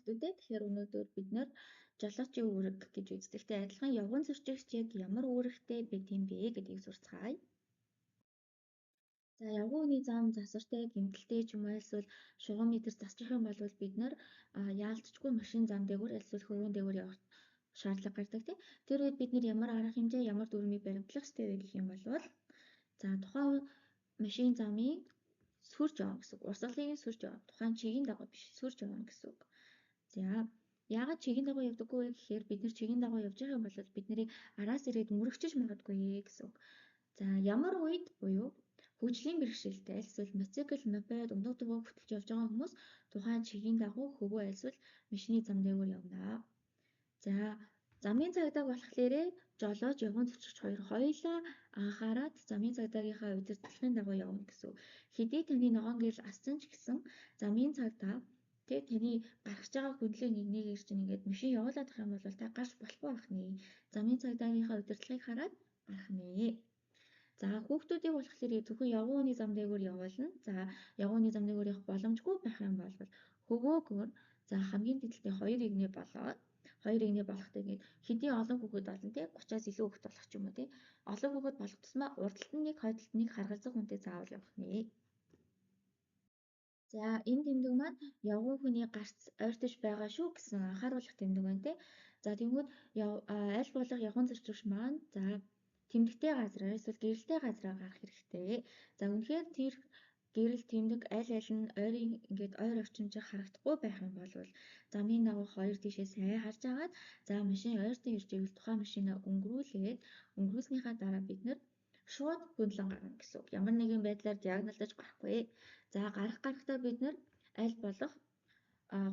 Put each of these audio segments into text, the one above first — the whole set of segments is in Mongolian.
үү те. Тэгэхээр өнөөдөр бид нэр жолоочийн үүрэг гэж үздэгтэй адилхан явган зорчигч яг ямар үүрэгтэй байд юм бэ гэдгийг сурцгаая. За явган үний зам засвартай гэмтэлтэй ч юм уу эсвэл шугам метр засчих юм бол бид нэр яалтчгүй машин зам дээгүүр эсвэл хөвгөн дээгүүр явах шаардлага гардаг тийм. Тэр үед бид нэр ямар арга хэмжээ, ямар дүрмийг баримтлах ёстой вэ гэх юм бол за тухайн машин замын сүрж явна гэсэн үг. Урсгалыг сүрж явна. Тухайн чигийн дагуу биш, сүрж явна гэсэн үг. За яагаад чигийн дагуу явдаггүй вэ гэхээр бид нар чигийн дагуу явж байгаа юм бол бид нарыг араас ирээд мөрөгчөж магадгүй гэсэн үг. За ямар үед буюу хөгжлийн бэрхшээлтэй эсвэл мотоцикл, мопед, өндөр дууг хөтлж явж байгаа хүмүүс тухайн чигийн дагуу хөвөө эсвэл машины зам дээгүүр явна. За замын цагдааг болохоор жолооч явган зорчигч хоёулаа анхаарад замын цагдаагийнхаа удирдлагын дагуу явна гэсэн. Хэдий таны ногоон гэрэл ассан ч гэсэн замын цагдаа тэг таны гаргаж байгаа хүндлэг нэг ирж ингээд машин явуулаад ах юм бол та гарч болохгүй ахны. Замын цагдаагийнхаа удирдлагыг хараад гарах нэ. За хүүхдүүдийг болохоор зөвхөн явган үний зам дээгүүр явуулна. За явган үний зам дээгүүр явах боломжгүй байх юм бол хөвөөгөөр за хамгийн дээдэлтэй 2 игнээ болоод 2 игнээ болохтой ингээд хэдийн олон хүүхэд болно те 30-аас илүү хүүхэд болох ч юм уу те олон хүүхэд болох тусмаа урдталт нь нэг хойдолт нэг харгалзах хүнтэй заавал явах нэ. За энэ тэмдэг маань явган хүний гарц ойртож байгаа шүү гэсэн анхааруулах тэмдэг байна те. За тэгвэл аль болох явган зорчигч маань за тэмдэгтэй газраа эсвэл гэрэлтэй газраа гарах хэрэгтэй. За үнэхээр тэр гэрэл тэмдэг аль нь ойрын ингээд ойр орчимжийг харагдахгүй байх юм бол замын дагуу хоёр тишээ сайн харж агаад за машин ойртон ирж ивэл тухайн машинаа өнгөрүүлснийхаа дараа бид нэр шууд хөндлөн гарна гэсэн үг. Ямар нэгэн байдлаар диагноолдож гарахгүй. За гарахдаа бид нэр аль болох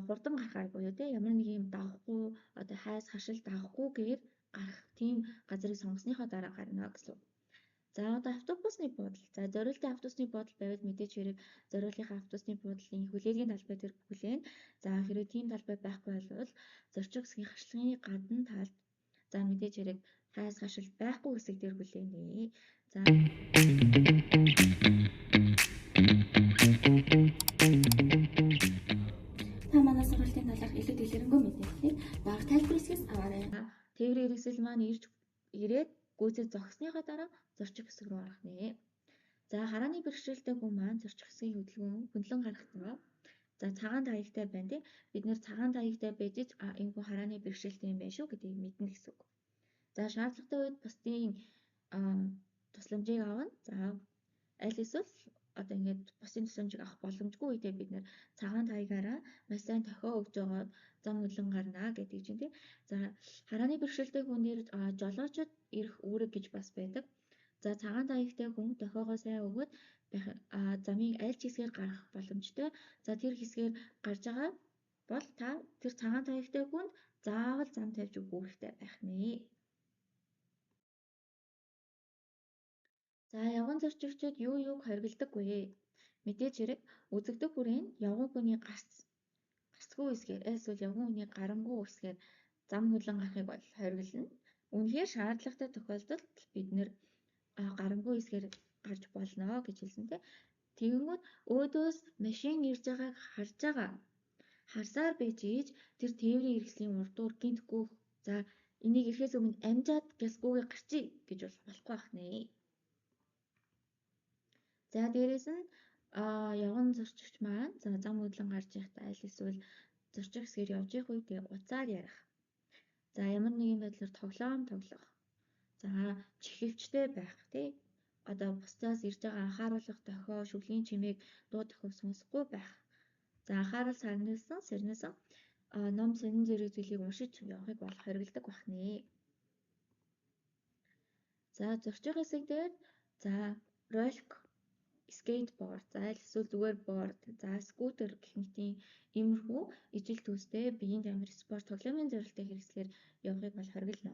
хурдан гарахаар буюу те ямар нэг юм давхгүй одоо хайс хашил давахгүйгээр гарах тийм газрыг сонгосныхоо дараа гарна гэсэн үг. За одоо автобусны буудал. За зориултын автобусны буудал байвал мэдээж хэрэг зориуллынхаа автобусны буудлын хүлээлийн талбай дээр хүлээн. За хэрвээ тийм талбай байхгүй бол зорчих хэсгийн харшлагын гадна талд за мэдээж хэрэг хайс хашил байхгүй хэсэг дээр хүлээнэ. За та манай сургалтын талаарх илүү дэлгэрэнгүй мэдээллийг баг тайлбар хэсгээс аваарай. Тээврийн хэрэгсэл маань ирээд гүйцэд зогссныхоо дараа зорчих хэсэг рүү орох нэ. За харааны бэрхшээлтэй хүн маань зорчих хэсгийн хөндлөн гарахдаа за цагаан таягтай байна тий. Бид нэр цагаан таягтай байж энэ хүн харааны бэрхшээлтэй юм байна шүү гэдгийг мэднэ гэсэн үг. За шаардлагатай үед бусдын тусламжийг авна. За аль эсвэл одоо ингээд бусын тусламжийг авах боломжгүй үедээ бид нэр цагаан таягаараа маш сайн тохио өгж байгаа зам хөндлөн гарна гэдэг чинь тий. За харааны бэрхшээлтэй хүнээр жолоочод ирэх үүрэг гэж бас байдаг. За цагаан таягтай хүн тохиогоо сайн өгөөд замын аль ч хэсгээр гарах боломжтой. За тэр хэсгээр гарч байгаа бол та тэр цагаан таягтай хүнд заавал зам тавьж өгөх үүрэгтэй байх нэ. За явган зорчигчид юу юуг хоригддаггүй. Мэдээж хэрэг үзэгдэх хүрээнд явган хүний гарцгүй хэсгээр эсвэл явган хүний гарамгүй хэсгээр зам хөндлөн гарахыг бол хоригдно. Үнэхээр шаардлагатай тохиолдолд бид нэр гарамгүй хэсгээр гарч болно гэж хэлсэнтэй. Тэгэнгүүт өөдөөс машин ирж байгааг харж байгаа. Харсаар байж ийж тэр тээврийн хэрэгслийн урдуур гинтгүү. За энийг ирэхээс өмнө амжаад гэлсгүйгээ гарчий гэж болохгүй байх нэ. За дээрэс нь явган зорчигч маань за зам хөндлөн гарч байхдаа аль эсвэл зорчих хэсгээр явж явах үедээ уцаар ярих. За ямар нэгэн байдлаар тоглоом тоглох. За чихэвчтэй байх тий. Одоо бусдаас ирж байгаа анхааруулах дохио, шүлгийн чимээг дуу дохиог сонсохгүй байх. За анхаарал сарнисан ном сонин зэрэг зүйлийг уншиж явахыг бол хоригддаг байх нэ. За зорчих хэсэг дээр за ролик, скейтборд, за эсвэл зүгээр борд, за скутер гэх мэт иймэрхүү ижил төстэй биеийн тамир спорт тоглоомын зорилттой хэрэгслээр явахыг бол хоригдно.